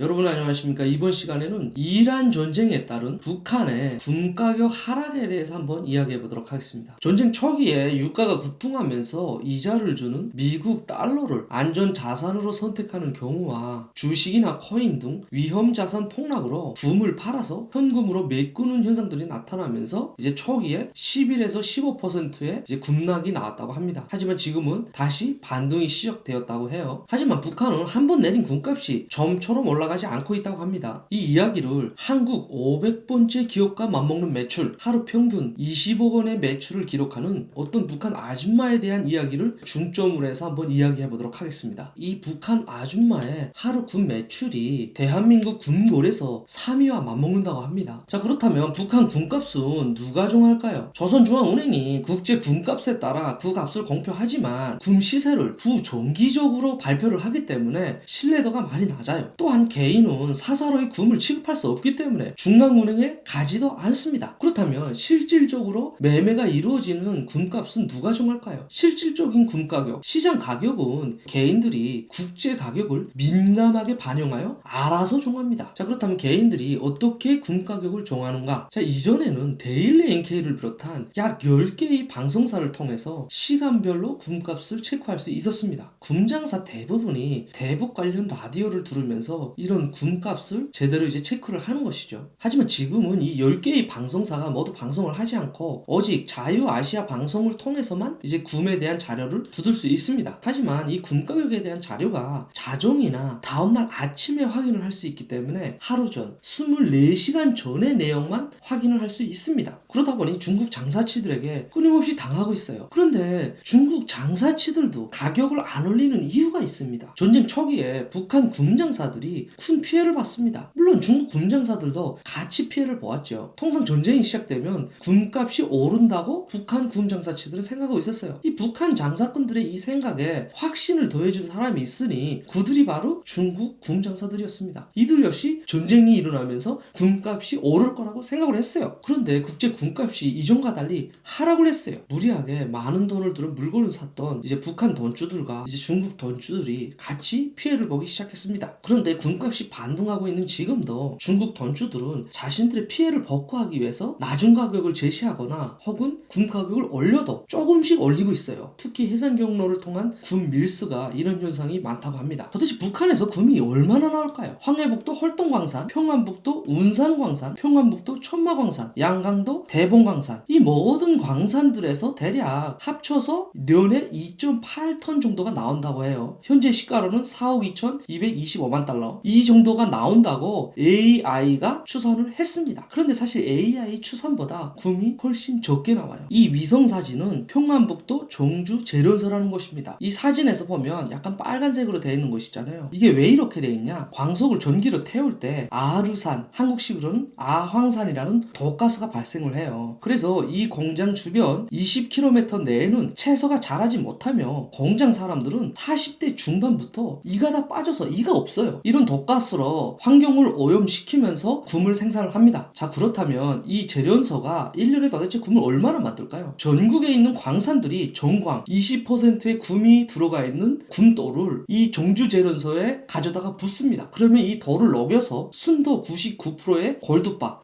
여러분 안녕하십니까. 이번 시간에는 이란 전쟁에 따른 북한의 금 가격 하락에 대해서 한번 이야기해 보도록 하겠습니다. 전쟁 초기에 유가가 급등하면서 이자를 주는 미국 달러를 안전 자산으로 선택하는 경우와 주식이나 코인 등 위험 자산 폭락으로 금을 팔아서 현금으로 메꾸는 현상들이 나타나면서 이제 초기에 11에서 15%의 이제 급락이 나왔다고 합니다. 하지만 지금은 다시 반등이 시작되었다고 해요. 하지만 북한은 한 번 내린 금값이 점처럼 올라가지 않고 있다고 합니다. 이 이야기를 한국 500번째 기업과 맞먹는 매출, 하루 평균 20억 원의 매출을 기록하는 어떤 북한 아줌마에 대한 이야기를 중점으로 해서 한번 이야기해 보도록 하겠습니다. 이 북한 아줌마의 하루 금 매출이 대한민국 금골에서 3위와 맞먹는다고 합니다. 자, 그렇다면 북한 금값은 누가 정할까요? 조선중앙은행이 국제 금값에 따라 그 값을 공표하지만 금 시세를 부정기적으로 발표를 하기 때문에 신뢰도가 많이 낮아요. 또한 개인은 사사로이 금을 취급할 수 없기 때문에 중앙은행에 가지도 않습니다. 그렇다면 실질적으로 매매가 이루어지는 금값은 누가 정할까요? 실질적인 금가격, 시장 가격은 개인들이 국제 가격을 민감하게 반영하여 알아서 정합니다. 자, 그렇다면 개인들이 어떻게 금가격을 정하는가? 자, 이전에는 데일리 NK를 비롯한 약 10개의 방송사를 통해서 시간별로 금값을 체크할 수 있었습니다. 금장사 대부분이 대북 관련 라디오를 들으면서 이런 금값을 제대로 이제 체크를 하는 것이죠. 하지만 지금은 이 10개의 방송사가 모두 방송을 하지 않고 오직 자유아시아 방송을 통해서만 이제 금에 대한 자료를 두들 수 있습니다. 하지만 이 금 가격에 대한 자료가 자정이나 다음날 아침에 확인을 할 수 있기 때문에 하루 전 24시간 전의 내용만 확인을 할 수 있습니다. 그러다 보니 중국 장사치들에게 끊임없이 당하고 있어요. 그런데 중국 장사치들도 가격을 안 올리는 이유가 있습니다. 전쟁 초기에 북한 금장사들이 큰 피해를 봤습니다. 물론 중국 금장사들도 같이 피해를 보았죠. 통상 전쟁이 시작되면 금값이 오른다고 북한 금장사치들은 생각하고 있었어요. 이 북한 장사꾼들의 이 생각에 확신을 더해준 사람이 있으니 그들이 바로 중국 금장사들이었습니다. 이들 역시 전쟁이 일어나면서 금값이 오를 거라고 생각을 했어요. 그런데 국제 금값이 이전과 달리 하락을 했어요. 무리하게 많은 돈을 들은 물건을 샀던 이제 북한 돈주들과 이제 중국 돈주들이 같이 피해를 보기 시작했습니다. 그런데 금값이 반등하고 있는 지금도 중국 돈주들은 자신들의 피해를 복구하기 위해서 낮은 가격을 제시하거나 혹은 금 가격을 올려도 조금씩 올리고 있어요. 특히 해상 경로를 통한 금 밀수가 이런 현상이 많다고 합니다. 도대체 북한에서 금이 얼마나 나올까요? 황해북도 헐동광산, 평안북도 운산광산, 평안북도 천마광산, 양강도 대봉광산, 이 모든 광산들에서 대략 합쳐서 년에 2.8톤 정도가 나온다고 해요. 현재 시가로는 4억 2,225만 달러 이 정도가 나온다고 AI가 추산을 했습니다. 그런데 사실 AI 추산보다 금이 훨씬 적게 나와요. 이 위성 사진은 평안북도 정주 재련소라는 곳입니다. 이 사진에서 보면 약간 빨간색으로 되어 있는 곳이잖아요. 이게 왜 이렇게 되어 있냐? 광석을 전기로 태울 때 아르산, 한국식으로는 아황산이라는 독가스가 발생을 해요. 그래서 이 공장 주변 20km 내에는 채소가 자라지 못하며 공장 사람들은 40대 중반부터 이가 다 빠져서 이가 없어요. 이런 독가스로 환경을 오염시키면서 금을 생산을 합니다. 자, 그렇다면 이 재련소가 1년에 도대체 금을 얼마나 만들까요? 전국에 있는 광산들이 전광 20%의 금이 들어가 있는 금돌을 이 정주 재련소에 가져다가 붓습니다. 그러면 이 돌을 녹여서 순도 99%의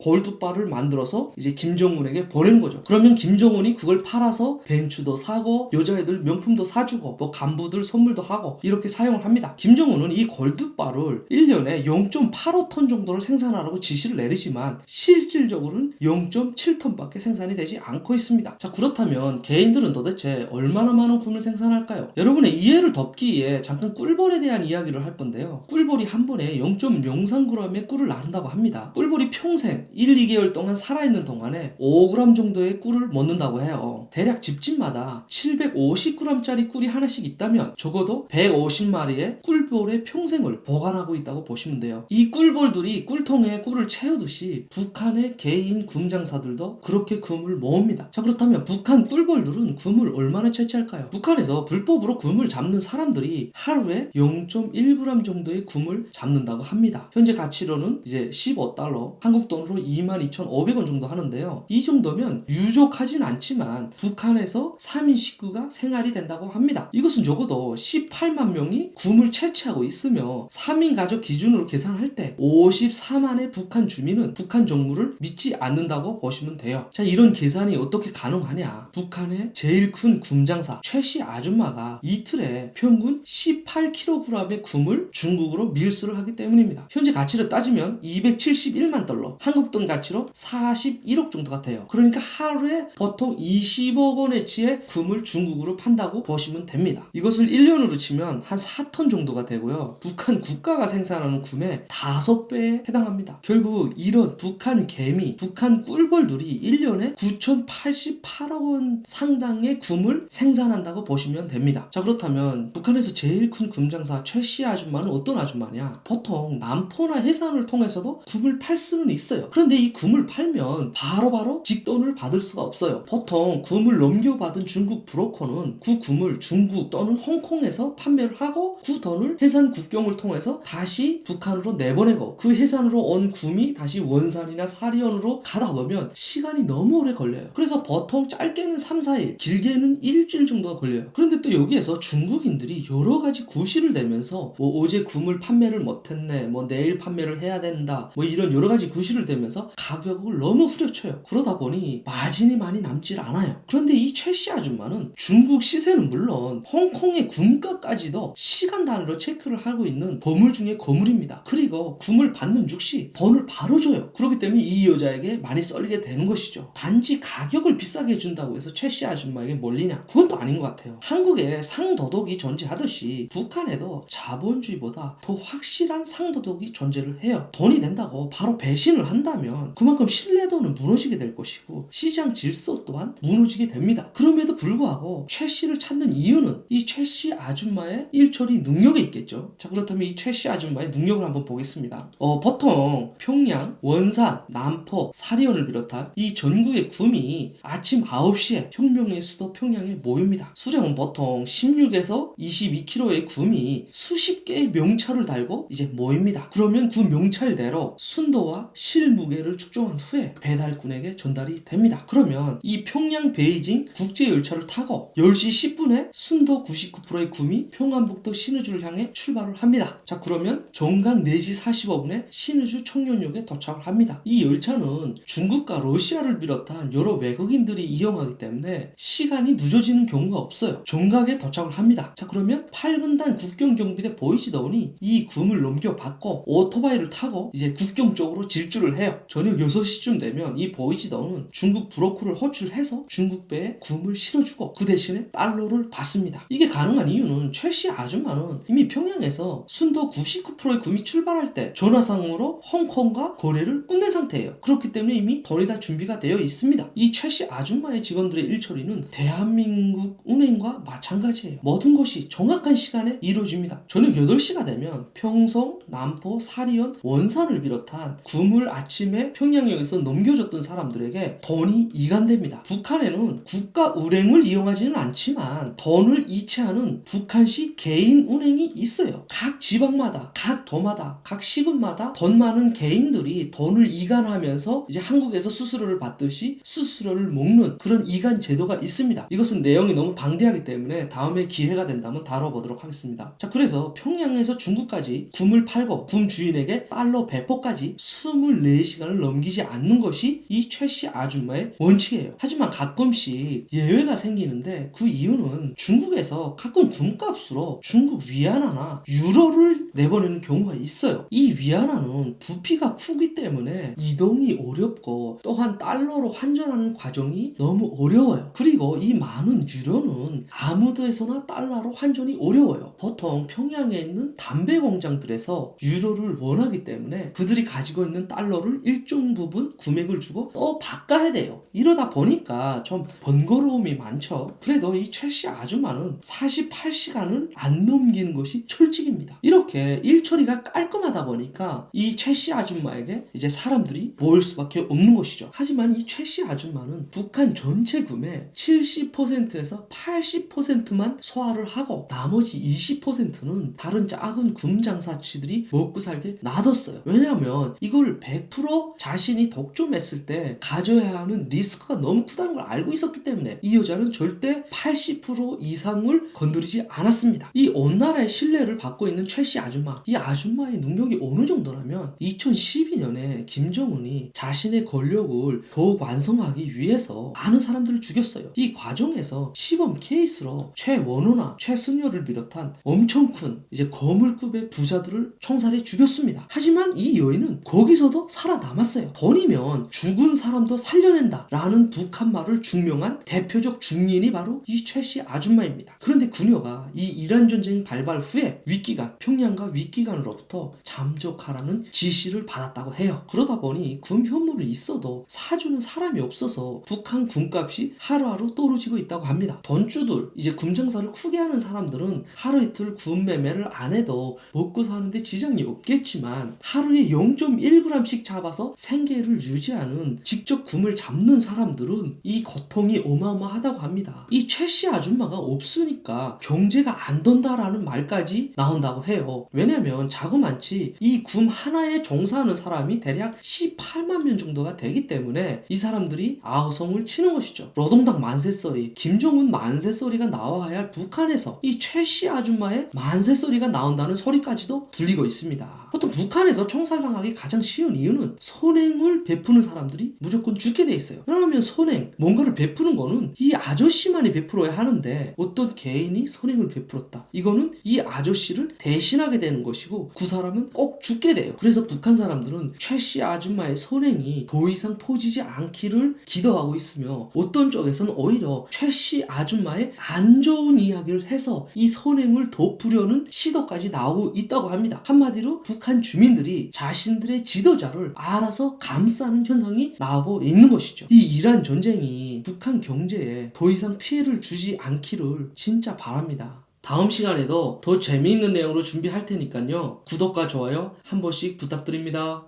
골드바를 만들어서 이제 김정은에게 보내는 거죠. 그러면 김정은이 그걸 팔아서 벤츠도 사고 여자애들 명품도 사주고 뭐 간부들 선물도 하고 이렇게 사용을 합니다. 김정은은 이 골드바를 1년에 0.85톤 정도를 생산하라고 지시를 내리지만 실질적으로는 0.7톤밖에 생산이 되지 않고 있습니다. 자, 그렇다면 개인들은 도대체 얼마나 많은 금을 생산할까요? 여러분의 이해를 덮기 위해 잠깐 꿀벌에 대한 이야기를 할 건데요. 꿀벌이 한 번에 0.03g의 꿀을 낳는다고 합니다. 꿀벌이 평생 1, 2개월 동안 살아있는 동안에 5g 정도의 꿀을 먹는다고 해요. 대략 집집마다 750g짜리 꿀이 하나씩 있다면 적어도 150마리의 꿀벌의 평생을 보관하고 있다고 보시면 돼요. 이 꿀벌들이 꿀통에 꿀을 채우듯이 북한의 개인 금장사들도 그렇게 금을 모읍니다. 자, 그렇다면 북한 꿀벌들은 금을 얼마나 채취할까요? 북한에서 불법으로 금을 잡는 사람들이 하루에 0.1g 정도의 금을 잡는다고 합니다. 현재 가치로는 이제 15달러, 한국 돈으로 22,500원 정도 하는데요. 이 정도면 유족하진 않지만 북한에서 3인 식구가 생활이 된다고 합니다. 이것은 적어도 18만 명이 금을 채취하고 있으며 3인 가족 기준으로 계산할 때 54만의 북한 주민은 북한 정부를 믿지 않는다고 보시면 돼요. 자, 이런 계산이 어떻게 가능하냐? 북한의 제일 큰 굼장사 최씨 아줌마가 이틀에 평균 18kg의 굼을 중국으로 밀수를 하기 때문입니다. 현재 가치로 따지면 271만 달러, 한국 돈 가치로 41억 정도가 돼요. 그러니까 하루에 보통 20억 원어치의 굼을 중국으로 판다고 보시면 됩니다. 이것을 1년으로 치면 한 4톤 정도가 되고요. 북한 국가가 생산하는 굼의 5배에 해당합니다. 결국 이런 북한 개미, 북한 꿀벌들이 1년에 9,088억 원 상당의 굼을 생산한다고 보시면 됩니다. 자, 그렇다면 북한에서 제일 큰 굼장사 최씨 아줌마는 어떤 아줌마냐? 보통 남포나 해상을 통해서도 굼을 팔 수는 있어요. 그런데 이 굼을 팔면 바로바로 직돈을 받을 수가 없어요. 보통 굼을 넘겨받은 중국 브로커는 그 굼을 중국 또는 홍콩에서 판매를 하고 그 돈을 해상 국경을 통해서 다시 북한으로 내보내고 그 해상으로 온 굼이 다시 원산이나 사리온으로 가다 보면 시간이 너무 오래 걸려요. 그래서 보통 짧게는 3, 4일, 길게는 일주일 정도가 걸려요. 그런데 또 여기에서 중국인들이 여러 가지 구실을 대면서 뭐 어제 굼을 판매를 못했네, 뭐 내일 판매를 해야 된다, 뭐 이런 여러 가지 구실을 대면서 가격을 너무 후려쳐요. 그러다 보니 마진이 많이 남질 않아요. 그런데 이 최씨 아줌마는 중국 시세는 물론 홍콩의 굼가까지도 시간 단위로 체크를 하고 있는 거물 중에 거물입니다. 그리고 굼을 받는 즉시 돈을 바로 줘요. 그렇기 때문에 이 여자에게 많이 썰리게 되는 것이죠. 단지 가격을 비싸게 해준다고 해서 최씨 아줌마에게 몰리냐? 그건 또 아닌 것 같아요. 한국에 상도덕이 존재하듯이 북한에도 자본주의보다 더 확실한 상도덕이 존재를 해요. 돈이 된다고 바로 배신을 한다면 그만큼 신뢰도는 무너지게 될 것이고 시장 질서 또한 무너지게 됩니다. 그럼에도 불구하고 최씨를 찾는 이유는 이 최씨 아줌마의 일처리 능력에 있겠죠. 자, 그렇다면 이 최씨 아줌마의 능력을 한번 보겠습니다. 보통 평양, 원산, 남포, 사리온을 비롯한 이 전국의 굼이 아침 9시에 혁명의 수도 평양에 모입니다. 수령은 보통 16에서 22kg의 굼이 수십 개의 명찰을 달고 이제 모입니다. 그러면 그 명찰대로 순도와 실무게를 측정한 후에 배달꾼에게 전달이 됩니다. 그러면 이 평양 베이징 국제열차를 타고 10시 10분에 순도 99%의 굼이 평안북도 신의주를 향해 출발을 합니다. 자, 그러면 정각 4시 45분에 신의주 청년역에 도착을 합니다. 이 열차는 중국과 러시아를 비롯한 여러 외국인들이 이용하기 때문에 시간이 늦어지는 경우가 없어요. 정각에 도착을 합니다. 자, 그러면 8분단 국경경비대 보이지더운이 이 굼을 넘겨받고 오토바이를 타고 이제 국경 쪽으로 질주를 해요. 저녁 6시쯤 되면 이 보이지더운은 중국 브로커를 호출해서 중국 배에 굼을 실어주고 그 대신에 달러를 받습니다. 이게 가능한 이유는 최씨 아줌마는 이미 평양에서 순도 99%의 굼이 출발할 때 전화상으로 홍콩과 거래를 끝낸 상태예요. 그렇기 때문에 이미 돈이 다 준비가 되어 있습니다. 이 최씨 아줌마의 직원들의 일처리는 대한민국 은행과 마찬가지예요. 모든 것이 정확한 시간에 이루어집니다. 저녁 8시가 되면 평성, 남포, 사리온, 원산을 비롯한 굼을 아침에 평양역에서 넘겨줬던 사람들에게 돈이 이관됩니다. 북한에는 국가 은행을 이용하지는 않지만 돈을 이체하는 북한식 개인 은행이 있어요. 각 지방마다, 각 도마다, 각 시군마다 돈 많은 개인들이 돈을 이관하면서 이제 한국에서 수수료를 받듯이 수수료를 먹는 그런 이관 제도가 있습니다. 이것은 내용이 너무 방대하기 때문에 다음에 기회가 된다면 다뤄보도록 하겠습니다. 자, 그래서 평양에서 중국까지 굼을 팔고 굼 주인에게 달러 배포까지 24시간을 넘기지 않는 것이 이 최씨 아줌마의 원칙이에요. 하지만 가끔씩 예외가 생기는데 그 이유는 중국에서 가끔 굼값으로 중국 위안화나 유로를 내보내는 경우가 있어요. 이 위안화는 부피가 크기 때문에 이동이 어렵고 또한 달러로 환전하는 과정이 너무 어려워요. 그리고 이 많은 유로는 아무 데서나 달러로 환전이 어려워요. 보통 평양에 있는 담배 공장들에서 유로를 원하기 때문에 그들이 가지고 있는 달러를 일정 부분 금액을 주고 또 바꿔야 돼요. 이러다 보니까 좀 번거로움이 많죠. 그래도 이 최씨 아줌마는 48시간을 안 넘기는 것이 철칙입니다. 이렇게 일처리가 깔끔하다 보니까 이 최씨 아줌마에게 이제 사람들이 모일 수밖에 없는 것이죠. 하지만 이 최씨 아줌마는 북한 전체 굼의 70%에서 80%만 소화를 하고 나머지 20%는 다른 작은 굼 장사치들이 먹고 살게 놔뒀어요. 왜냐하면 이걸 100% 자신이 독점했을 때 가져야 하는 리스크가 너무 크다는 걸 알고 있었기 때문에 이 여자는 절대 80% 이상을 건드리지 않았습니다. 이 온 나라의 신뢰를 받고 있는 최씨 아줌마, 이 아줌마의 능력이 어느 정도라면 2012년에 김정은이 자신의 권력을 더욱 완성하기 위해서 많은 사람들을 죽였어요. 이 과정에서 시범 케이스로 최원호나 최승열을 비롯한 엄청 큰 이제 거물급의 부자들을 총살해 죽였습니다. 하지만 이 여인은 거기서도 살아남았어요. 돈이면 죽은 사람도 살려낸다 라는 북한 말을 증명한 대표적 중인이 바로 이 최씨 아줌마입니다. 그런데 그녀가 이 이란 전쟁 발발 후에 윗기관, 평양과 윗기관으로부터 잠적하라는 지시를 받았다고 해요. 그러다 보니 금 현물은 있어도 사주는 사람이 없어서 북한 금값이 하루하루 떨어지고 있다고 합니다. 돈주들, 이제 금장사를 크게 하는 사람들은 하루 이틀 금 매매를 안 해도 먹고 사는데 지장이 없겠지만 하루에 0.1g씩 잡아서 생계를 유지하는 직접 금을 잡는 사람들은 이 고통이 어마어마하다고 합니다. 이 최씨 아줌마가 없으니까 경제가 안 돈다라는 말까지 나온다고 해요. 왜냐면 자그만치 이 금 하나에 종사하는 사람이 대략 18만 명 정도가 되기 때문에 이 사람들이 아우성을 치는 것이죠. 노동당 만세소리, 김정은 만세소리가 나와야 할 북한에서 이 최씨 아줌마의 만세소리가 나온다는 소리까지도 들리고 있습니다. 보통 북한에서 총살당하기 가장 쉬운 이유는 선행을 베푸는 사람들이 무조건 죽게 돼 있어요. 왜냐하면 선행, 뭔가를 베푸는 거는 이 아저씨만이 베풀어야 하는데 어떤 개인이 선행을 베풀었다. 이거는 이 아저씨를 대신하게 되는 것이고 그 사람은 꼭 죽게 돼요. 그래서 북한 사람들은 최씨 아줌마의 선행이 더 이상 퍼지지 않기를 기도하고 있으며 어떤 쪽에서는 오히려 최씨 아줌마의 안 좋은 이야기를 해서 이 선행을 덮으려는 시도까지 나오고 있다고 합니다. 한마디로 북한 주민들이 자신들의 지도자를 알아서 감싸는 현상이 나오고 있는 것이죠. 이 이란 전쟁이 북한 경제에 더 이상 피해를 주지 않기를 진짜 바랍니다. 다음 시간에도 더 재미있는 내용으로 준비할 테니까요. 구독과 좋아요 한 번씩 부탁드립니다.